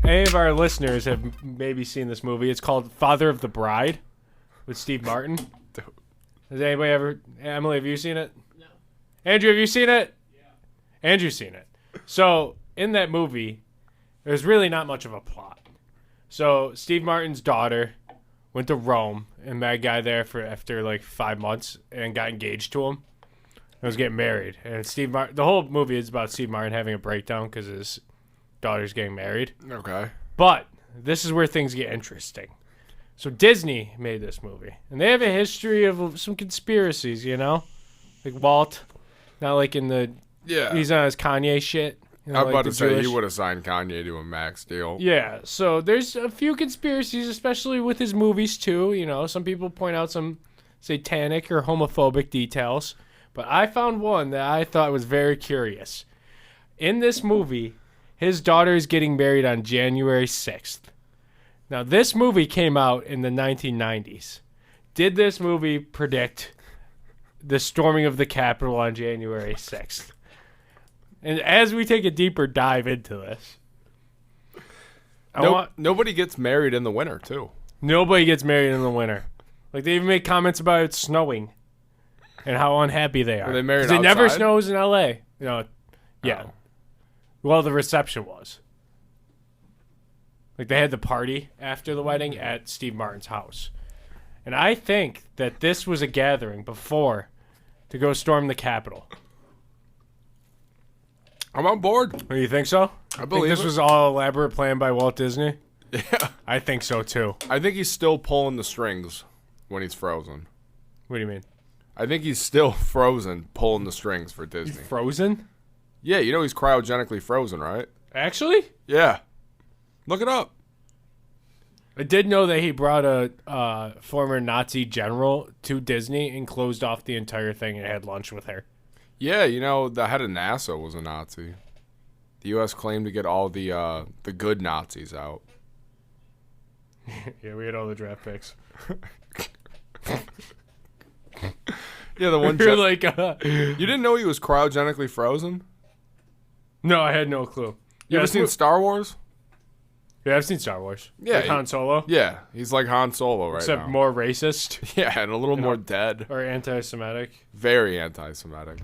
any of our listeners have maybe seen this movie. It's called Father of the Bride with Steve Martin. Has anybody ever... Emily, have you seen it? No. Andrew, have you seen it? Yeah. Andrew's seen it. So, in that movie, there's really not much of a plot. So, Steve Martin's daughter went to Rome and met a guy there after like 5 months and got engaged to him. And was getting married. And the whole movie is about Steve Martin having a breakdown because his daughter's getting married. Okay. But this is where things get interesting. So Disney made this movie, and they have a history of some conspiracies, you know? Like Walt, not like in the... Yeah. He's on his Kanye shit. You know, I'm like about to say Jewish... he would have signed Kanye to a max deal. Yeah, so there's a few conspiracies, especially with his movies, too. You know, some people point out some satanic or homophobic details. But I found one that I thought was very curious. In this movie, his daughter is getting married on January 6th. Now, this movie came out in the 1990s. Did this movie predict the storming of the Capitol on January 6th? And as we take a deeper dive into this, nobody gets married in the winter, too. Nobody gets married in the winter. Like, they even make comments about it snowing and how unhappy they are. Were they married outside? It never snows in L.A. You know, yeah. Oh. Well, the reception was. Like, they had the party after the wedding at Steve Martin's house. And I think that this was a gathering before to go storm the Capitol. I'm on board. Oh, you think so? I believe this was all elaborate plan by Walt Disney? Yeah. I think so, too. I think he's still pulling the strings when he's frozen. What do you mean? I think he's still frozen pulling the strings for Disney. He's frozen? Yeah, you know he's cryogenically frozen, right? Actually? Yeah. Look it up. I did know that he brought a former Nazi general to Disney and closed off the entire thing and had lunch with her. Yeah, you know, the head of NASA was a Nazi. The U.S. claimed to get all the good Nazis out. Yeah, we had all the draft picks. Yeah, the one... You're like... You didn't know he was cryogenically frozen? No, I had no clue. You ever seen Star Wars? Yeah, I've seen Star Wars. Yeah. Like Han Solo? Yeah, he's like Han Solo right Except now. more racist. Yeah, and a little more dead. Or anti-Semitic. Very anti-Semitic.